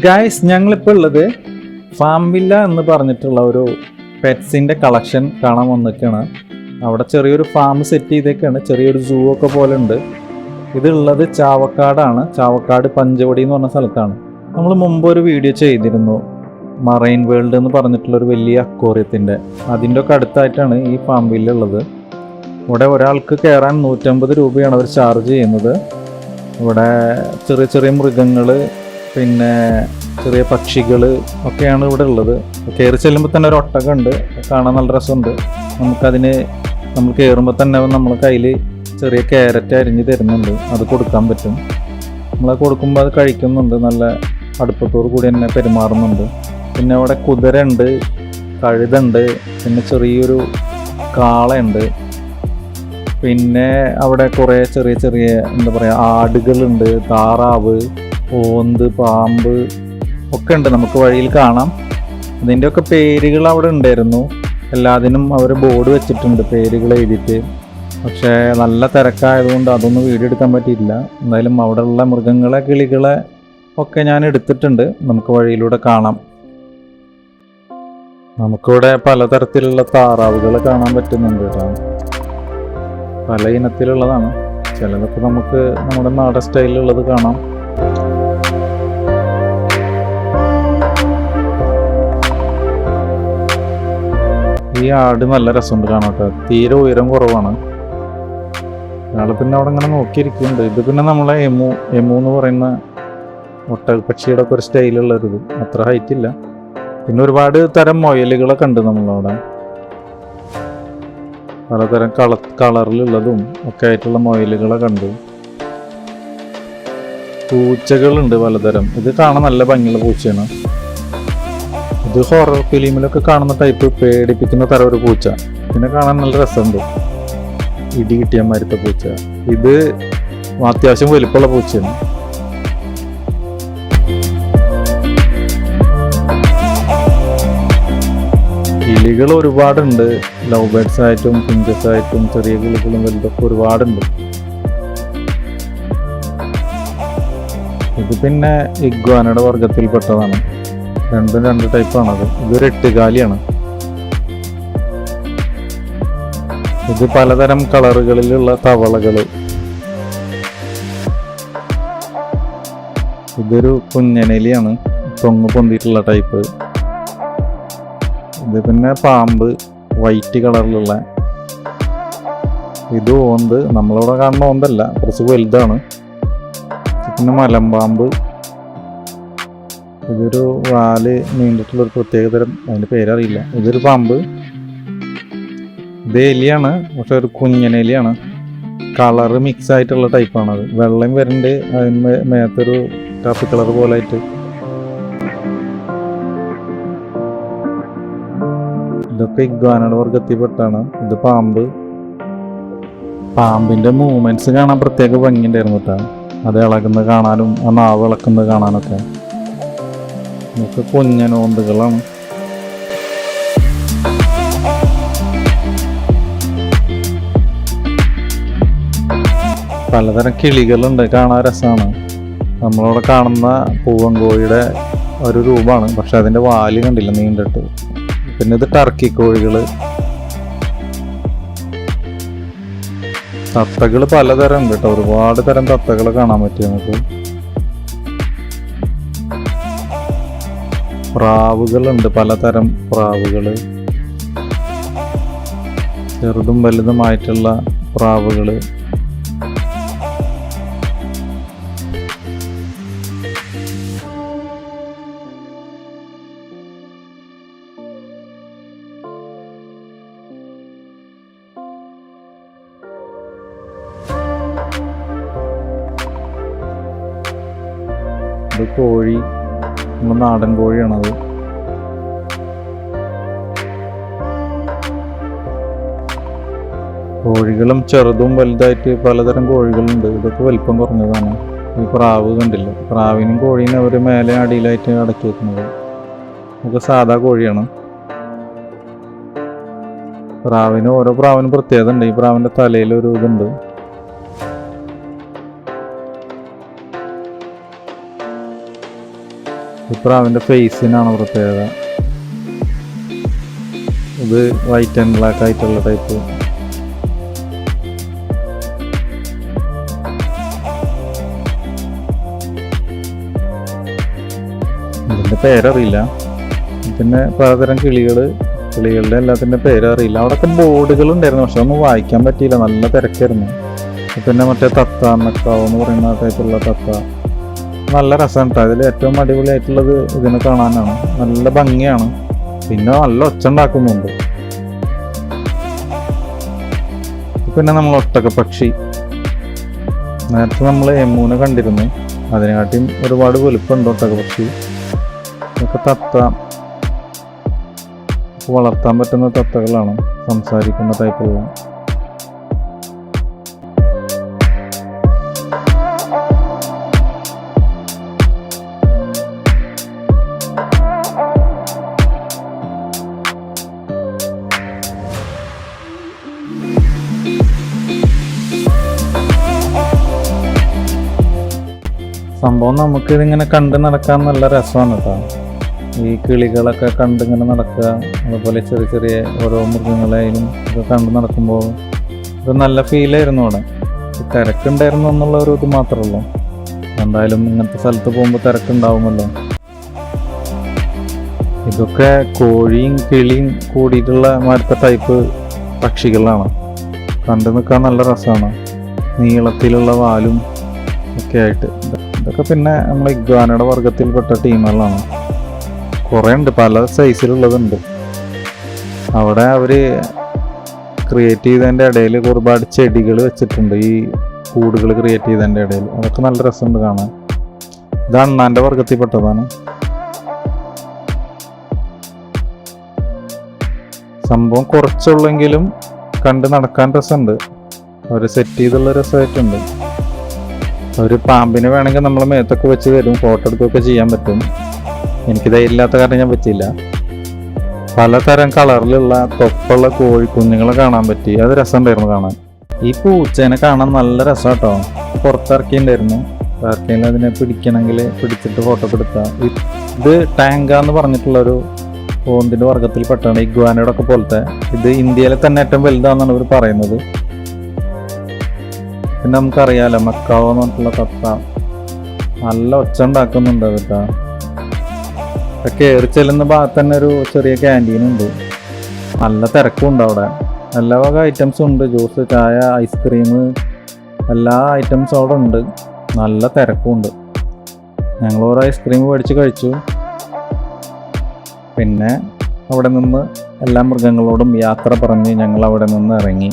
Guys, ഞങ്ങളിപ്പോൾ ഉള്ളത് farm villa എന്ന് പറഞ്ഞിട്ടുള്ള ഒരു പെറ്റ്സിൻ്റെ കളക്ഷൻ കാണാൻ വന്നിരിക്കുകയാണ്. അവിടെ ചെറിയൊരു ഫാം സെറ്റ് ചെയ്തേക്കാണ്, ചെറിയൊരു സൂ ഒക്കെ പോലെ ഉണ്ട്. ഇതുള്ളത് ചാവക്കാടാണ്. ചാവക്കാട് പഞ്ചവടി എന്ന് പറഞ്ഞ സ്ഥലത്താണ്. നമ്മൾ മുമ്പ് ഒരു വീഡിയോ ചെയ്തിരുന്നു, മറൈൻ വേൾഡ് എന്ന് പറഞ്ഞിട്ടുള്ളൊരു വലിയ അക്വേറിയത്തിൻ്റെ. അതിൻ്റെ ഒക്കെ അടുത്തായിട്ടാണ് ഈ ഫാം വില്ല ഉള്ളത്. ഇവിടെ ഒരാൾക്ക് കയറാൻ 150 രൂപയാണ് അവർ ചാർജ് ചെയ്യുന്നത്. ഇവിടെ ചെറിയ ചെറിയ മൃഗങ്ങൾ, പിന്നെ ചെറിയ പക്ഷികൾ ഒക്കെയാണ് ഇവിടെ ഉള്ളത്. കയറി ചെല്ലുമ്പോൾ തന്നെ ഒരു ഒട്ടകമുണ്ട്, കാണാൻ നല്ല രസമുണ്ട്. നമ്മൾ കയറുമ്പോൾ തന്നെ നമ്മളെ കയ്യിൽ ചെറിയ ക്യാരറ്റ് അരിഞ്ഞ് തരുന്നുണ്ട്, അത് കൊടുക്കാൻ പറ്റും. നമ്മളത് കൊടുക്കുമ്പോൾ അത് കഴിക്കുന്നുണ്ട്, നല്ല അടുപ്പത്തോടു കൂടി തന്നെ പെരുമാറുന്നുണ്ട്. പിന്നെ അവിടെ കുതിരയുണ്ട്, കഴുതുണ്ട്, പിന്നെ ചെറിയൊരു കാളയുണ്ട്. പിന്നെ അവിടെ കുറേ ചെറിയ ചെറിയ എന്താ പറയുക ആടുകളുണ്ട്, താറാവ്, ഓന്ത്, പാമ്പ് ഒക്കെ ഉണ്ട്, നമുക്ക് വഴിയിൽ കാണാം. അതിൻ്റെയൊക്കെ പേരുകൾ അവിടെ ഉണ്ടായിരുന്നു. എല്ലാത്തിനും അവർ ബോർഡ് വെച്ചിട്ടുണ്ട് പേരുകൾ എഴുതിയിട്ട്. പക്ഷേ നല്ല തിരക്കായതുകൊണ്ട് അതൊന്നും വീഡിയോ എടുക്കാൻ പറ്റിയില്ല. എന്തായാലും അവിടെയുള്ള മൃഗങ്ങളെ, കിളികളെ ഒക്കെ ഞാൻ എടുത്തിട്ടുണ്ട്, നമുക്ക് വഴിയിലൂടെ കാണാം. നമുക്കിവിടെ പലതരത്തിലുള്ള താറാവുകൾ കാണാൻ പറ്റുന്നുണ്ട് കേട്ടോ. പല ഇനത്തിലുള്ളതാണ്. ചിലതൊക്കെ നമുക്ക് നമ്മുടെ നാടൻ സ്റ്റൈലിലുള്ളത് കാണാം. ഈ ആട് നല്ല രസമുണ്ട് കാണാട്ടോ, തീരെ ഉയരം കുറവാണ്. അയാൾ പിന്നെ അവിടെ ഇങ്ങനെ നോക്കിയിരിക്കുന്നുണ്ട്. ഇത് പിന്നെ നമ്മളെ എമു എന്ന് പറയുന്ന ഒട്ടകപ്പക്ഷിയുടെ ഒക്കെ ഒരു സ്റ്റൈലുള്ളൊരു, അത്ര ഹൈറ്റ് ഇല്ല. പിന്നെ ഒരുപാട് തരം മുയലുകളൊക്കെ ഉണ്ട് നമ്മളവിടെ. പലതരം കളറിലുള്ളതും ഒക്കെ ആയിട്ടുള്ള മുയലുകളൊക്കെ ഉണ്ട്. പൂച്ചകളുണ്ട് പലതരം. ഇത് കാണാൻ നല്ല ഭംഗിയുള്ള പൂച്ചയാണ്. ഇത് ഹൊറർ ഫിലിമിലൊക്കെ കാണുന്ന ടൈപ്പ് പേടിപ്പിക്കുന്ന തരം ഒരു പൂച്ച. പിന്നെ കാണാൻ നല്ല രസമുണ്ട്, ഇടി കിട്ടിയ മാതിരത്തെ പൂച്ച. ഇത് അത്യാവശ്യം വലിപ്പമുള്ള പൂച്ചയാണ്. കിളികൾ ഒരുപാടുണ്ട്, ലവ് ബേർഡ്സ് ആയിട്ടും ഫിഞ്ചസ് ആയിട്ടും ചെറിയ കിളികളും വലുതൊക്കെ ഒരുപാടുണ്ട്. ഇത് പിന്നെ ഇഗ്വാനയുടെ വർഗത്തിൽപ്പെട്ടതാണ്. രണ്ടും രണ്ട് ടൈപ്പാണത്. ഇതൊരു എട്ടുകാലിയാണ്. ഇത് പലതരം കളറുകളിലുള്ള തവളകൾ. ഇതൊരു കുഞ്ഞനെലിയാണ്, തൊങ്ങ് പൊന്തിയിട്ടുള്ള ടൈപ്പ്. ഇത് പിന്നെ പാമ്പ്, വൈറ്റ് കളറിലുള്ള. ഇത് ഓന്ത്, നമ്മളിവിടെ കാണുന്ന ഓന്തല്ല, കുറച്ച് വലുതാണ്. പിന്നെ മലമ്പാമ്പ്. ഇതൊരു വാല് നീണ്ടിട്ടുള്ളൊരു പ്രത്യേകതരം, അതിൻ്റെ പേരറിയില്ല. ഇതൊരു പാമ്പ്. ഇത് എലിയാണ്, പക്ഷെ ഒരു കുഞ്ഞനെലിയാണ്. കളറ് മിക്സ് ആയിട്ടുള്ള ടൈപ്പാണത്. വെള്ളം വരുന്നുണ്ട്, അതിന് മേത്തൊരു കാപ്പി കളർ പോലെ ആയിട്ട്. ഇതൊക്കെ ഇഗ്വാനയുടെ വർഗത്തിൽപ്പെട്ടാണ്. ഇത് പാമ്പ്. പാമ്പിൻ്റെ മൂവ്മെൻറ്റ്സ് കാണാൻ പ്രത്യേക ഭംഗിയുണ്ടായിരുന്നു കേട്ടോ. അത് ഇളകുന്നത് കാണാനും ആ നാവ് ഇളക്കുന്നത് കാണാനൊക്കെ. ഇതൊക്കെ കുഞ്ഞനോന്തുകളാണ്. പലതരം കിളികളുണ്ട്, കാണാൻ രസമാണ്. നമ്മളവിടെ കാണുന്ന പൂവൻകോഴിയുടെ ഒരു രൂപമാണ്, പക്ഷെ അതിൻ്റെ വാല് കണ്ടില്ല, നീണ്ടിട്ട്. പിന്നെ ഇത് ടർക്കി കോഴികൾ. തത്തകൾ പലതരം ഉണ്ട് കേട്ടോ, ഒരുപാട് തരം തത്തകൾ കാണാൻ പറ്റും നമുക്ക്. പ്രാവുകളുണ്ട്, പലതരം പ്രാവുകൾ, ചെറുതും വലുതുമായിട്ടുള്ള പ്രാവുകൾ. ഇത് കോഴി, നമ്മുടെ നാടൻ കോഴിയാണത്. കോഴികളും ചെറുതും വലുതായിട്ട് പലതരം കോഴികളുണ്ട്. ഇതൊക്കെ വലിപ്പം കുറഞ്ഞതാണ്. ഈ പ്രാവ് കണ്ടില്ല, പ്രാവിനും കോഴീനും അവർ മേലെ അടിയിലായിട്ട് അടക്കി വെക്കുന്നത്. ഇതൊക്കെ സാധാ കോഴിയാണ്. ഓരോ പ്രാവിനും പ്രത്യേകത ഉണ്ട്. ഈ പ്രാവിൻ്റെ തലയിൽ ഒരു ഇതുണ്ട്. ഈ പ്രാവിൻ്റെ ഫേസിനാണ് പ്രത്യേകത. ഇത് വൈറ്റ് ആൻഡ് ബ്ലാക്ക് ആയിട്ടുള്ള ടൈപ്പ്. ഇതിൻ്റെ പേരറിയില്ല. പിന്നെ പലതരം കിളികളുടെ എല്ലാത്തിൻ്റെ പേരറിയില്ല. അവിടെയൊക്കെ ബോർഡുകൾ ഉണ്ടായിരുന്നു, പക്ഷെ ഒന്നും വായിക്കാൻ പറ്റിയില്ല, നല്ല തിരക്കായിരുന്നു. പിന്നെ മറ്റേ തത്ത മെക്കാവ് എന്ന് പറയുന്ന ടൈപ്പുള്ള തത്ത നല്ല രസമാണ് കേട്ടോ. അതിൽ ഏറ്റവും അടിപൊളിയായിട്ടുള്ളത് ഇതിനെ കാണാനാണ്. നല്ല ഭംഗിയാണ്, പിന്നെ നല്ല ഒച്ച ഉണ്ടാക്കുന്നുണ്ട്. പിന്നെ നമ്മൾ ഒട്ടകപ്പക്ഷി, നേരത്തെ നമ്മൾ എമ്മൂനെ കണ്ടിരുന്നു, അതിനെക്കാട്ടിയും ഒരുപാട് വലുപ്പമുണ്ട് ഒട്ടകപ്പക്ഷി. ഇതൊക്കെ തത്ത, വളർത്താൻ പറ്റുന്ന തത്തകളാണ്, സംസാരിക്കുന്ന ടൈപ്പുള്ള. സംഭവം നമുക്കിതിങ്ങനെ കണ്ട് നടക്കാൻ നല്ല രസമാണ് കേട്ടോ. ഈ കിളികളൊക്കെ കണ്ടിങ്ങനെ നടക്കുക, അതുപോലെ ചെറിയ ചെറിയ ഓരോ മൃഗങ്ങളായാലും ഒക്കെ കണ്ട് നടക്കുമ്പോൾ ഇത് നല്ല ഫീലായിരുന്നു. അവിടെ തിരക്കുണ്ടായിരുന്നു എന്നുള്ള ഒരു ഇത് മാത്രമേ ഉള്ളൂ. എന്തായാലും ഇങ്ങനത്തെ സ്ഥലത്ത് പോകുമ്പോൾ തിരക്കുണ്ടാവുമല്ലോ. ഇതൊക്കെ കോഴിയും കിളിയും കൂടിയിട്ടുള്ള മാരത്തെ ടൈപ്പ് പക്ഷികളാണ്. കണ്ടു നിൽക്കാൻ നല്ല രസമാണ്, നീളത്തിലുള്ള വാലും ഒക്കെ ആയിട്ട്. ഇതൊക്കെ പിന്നെ നമ്മൾ ഇഗ്വാനയുടെ വർഗത്തിൽപ്പെട്ട ടീമുകളാണ്. കുറേ ഉണ്ട്, പല സൈസിലുള്ളതുണ്ട്. അവിടെ അവർ ക്രിയേറ്റ് ചെയ്തതിൻ്റെ ഇടയിൽ ഒരുപാട് ചെടികൾ വെച്ചിട്ടുണ്ട്, ഈ കൂടുകൾ ക്രിയേറ്റ് ചെയ്തതിൻ്റെ ഇടയിൽ. അതൊക്കെ നല്ല രസമുണ്ട് കാണാൻ. ഇത് അണ്ണാൻ്റെ വർഗത്തിൽപ്പെട്ടതാണ്. സംഭവം കുറച്ചുള്ളെങ്കിലും കണ്ട് നടക്കാൻ രസമുണ്ട്. അവർ സെറ്റ് ചെയ്തുള്ള രസമായിട്ടുണ്ട്. ഒരു പാമ്പിനെ വേണമെങ്കിൽ നമ്മൾ മേത്തൊക്കെ വെച്ച് തരും, ഫോട്ടോ എടുക്കുകയൊക്കെ ചെയ്യാൻ പറ്റും. എനിക്ക് ധൈര്യമില്ലാത്ത കാരണം ഞാൻ പറ്റില്ല. പലതരം കളറിലുള്ള തൊപ്പുള്ള കോഴിക്കുഞ്ഞുങ്ങളെ കാണാൻ പറ്റി, അത് രസമുണ്ടായിരുന്നു കാണാൻ. ഈ പൂച്ചേനെ കാണാൻ നല്ല രസം കേട്ടോ. പുറത്തിറക്കിയിട്ടുണ്ടായിരുന്നു, ആർക്കെങ്കിലും അതിനെ പിടിക്കണമെങ്കിൽ പിടിച്ചിട്ട് ഫോട്ടോ എടുക്കാം. ഇത് ടാങ്ക എന്ന് പറഞ്ഞിട്ടുള്ളൊരു ഓന്തിൻ്റെ വർഗത്തിൽപ്പെട്ടാണ്, ഇഗ്വാനയുടെ ഒക്കെ പോലത്തെ. ഇത് ഇന്ത്യയിലെ തന്നെ ഏറ്റവും വലുതാണെന്നാണ് ഇവർ പറയുന്നത്. പിന്നെ നമുക്കറിയാലോ മക്കാവോ എന്ന് പറഞ്ഞിട്ടുള്ള തത്ത, നല്ല ഒച്ച ഉണ്ടാക്കുന്നുണ്ട് കേട്ടോ. കയറി ചെല്ലുന്ന ഭാഗത്ത് തന്നെ ഒരു ചെറിയ ക്യാൻറ്റീനുണ്ട്, നല്ല തിരക്കുണ്ട് അവിടെ. എല്ലാ വക ഐറ്റംസും ഉണ്ട്, ജ്യൂസ്, ചായ, ഐസ്ക്രീം, എല്ലാ ഐറ്റംസും അവിടെ ഉണ്ട്. നല്ല തിരക്കുണ്ട്. ഞങ്ങൾ ഓരോ ഐസ്ക്രീം മേടിച്ച് കഴിച്ചു. പിന്നെ അവിടെ നിന്ന് എല്ലാ മൃഗങ്ങളോടും യാത്ര പറഞ്ഞ് ഞങ്ങൾ അവിടെ നിന്ന് ഇറങ്ങി.